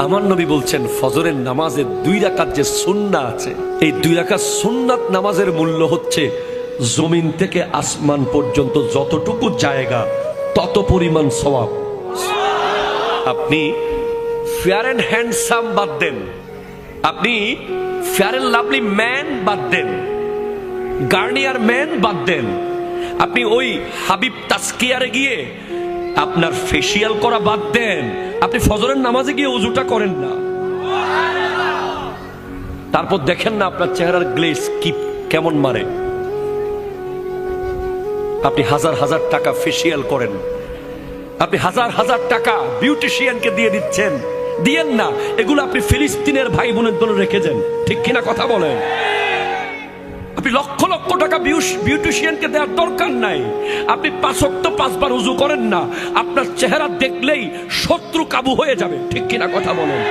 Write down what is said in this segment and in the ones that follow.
আমার নবী বলছেন ফজরের নামাজের 2 রাকাত যে সুন্নাত আছে, এই 2 রাকাত সুন্নাত নামাজের মূল্য হচ্ছে জমিন থেকে আসমান পর্যন্ত যতটুকু জায়গা তত পরিমাণ সওয়াব। আপনি ফেয়ার অ্যান্ড হ্যান্ডসাম বাদ দেন, আপনি ফেয়ার অ্যান্ড লাভলি ম্যান বাদ দেন, গার্নিয়ার ম্যান বাদ দেন, আপনি ওই হাবিব তাসকিয়ারে গিয়ে আপনার ফেসিয়াল করা বাদ দেন, আপনি ফজরের নামাজে গিয়ে ওযুটা করেন না, তারপর দেখেন না আপনার চেহারার গ্লেজ কি কেমন মারে। আপনি হাজার হাজার টাকা ফেসিয়াল করেন, আপনি হাজার হাজার টাকা বিউটিশিয়ানকে দিয়ে দিচ্ছেন, দিয়েন না, এগুলো আপনি ফিলিস্তিনের ভাই বোনের জন্য রেখে যান, ঠিক কিনা কথা বলেন? আপনি লক্ষ লক্ষ টাকা বিউটিশিয়ানকে দেওয়ার দরকার নাই। আপনি 5 ওয়াক্ত 5 বার ওযু করেন না, আপনার চেহারা দেখলেই শত্রু কাবু হয়ে যাবে, ঠিক কিনা কথা বলেন?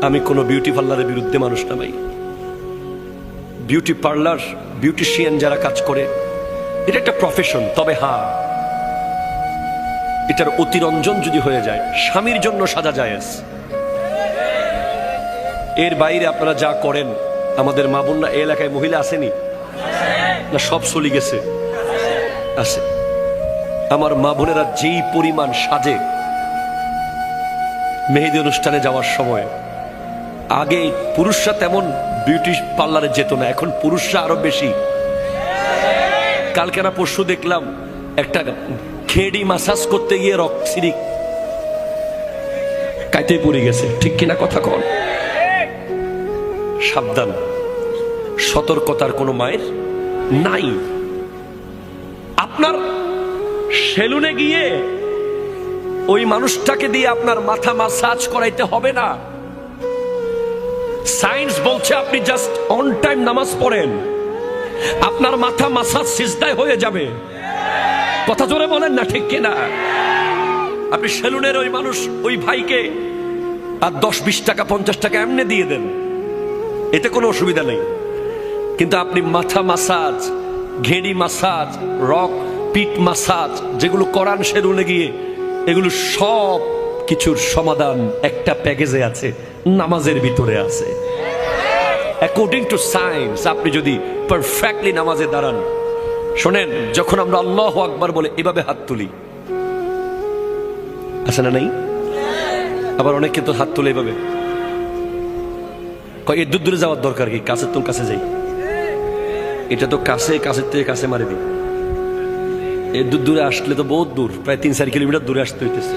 আমি কোনো বিউটি পার্লারের বিরুদ্ধে মানুষ না ভাই। বিউটি পার্লার, বিউটিশিয়ান যারা কাজ করে, এটা একটা প্রফেশন। তবে হ্যাঁ, এটার অতিরঞ্জন যদি হয়ে যায়, স্বামীর জন্য সাজা জায়েজ। এর বাইরে আপনারা যা করেন, আমাদের মা বোনরা এই এলাকায় মহিলা আসেনি না? সব চলে গেছে, আছে। আমার মা বোনেরা যেই পরিমাণ সাজে মেহেদি অনুষ্ঠানে যাওয়ার সময়, আগে পুরুষরা তেমন বিউটি পার্লারে যেত না, এখন পুরুষরা আরো বেশি। কালকে না পরশু দেখলাম একটা খেড়ি মাসাজ করতে গিয়ে রক্সিরি কাইতে পড়ে গেছে, ঠিক কিনা কথা কন? সাবধান, সতর্কতার কোনো মায়ের নাই। আপনার সেলুনে গিয়ে ওই মানুষটাকে দিয়ে আপনার মাথা মাসাজ করাইতে হবে না। সায়েন্স বলছে আপনি জাস্ট অন টাইম নামাজ পড়েন, আপনার মাথা মাসাজ সিজদায় হয়ে যাবে। কথা জোরে বলেন না, ঠিক কিনা? আপনি সেলুনের ওই মানুষ, ওই ভাইকে আর 10-20 টাকা 50 টাকা এমনি দিয়ে দেন, এতে কোনো অসুবিধা নেই। কিন্তু আপনি মাথা মাসাজ, ঘেড়ি মাসাজ, রক পিট মাসাজ যেগুলো করান সেলুনে গিয়ে, এগুলো সব কিছুর সমাধান একটা প্যাকেজে আছে, নামাজের ভিতরে আছে। অ্যাকর্ডিং টু সায়েন্স, আপনি যদি পারফেক্টলি নামাজে দাঁড়ান, শোনেন, যখন আমরা আল্লাহু আকবার বলে এভাবে হাত তুলি, আছে না নাই? আবার অনেকে তো হাত তুলে এভাবে, এর দূরে যাওয়ার দরকার কি? কাছের তো কাছে যাই, এটা তো কাছে, কাছের থেকে কাছে মারি দিই। এর দূরে আসলে তো বহুত দূর, প্রায় 3-4 কিলোমিটার দূরে আসতে হইতেছে।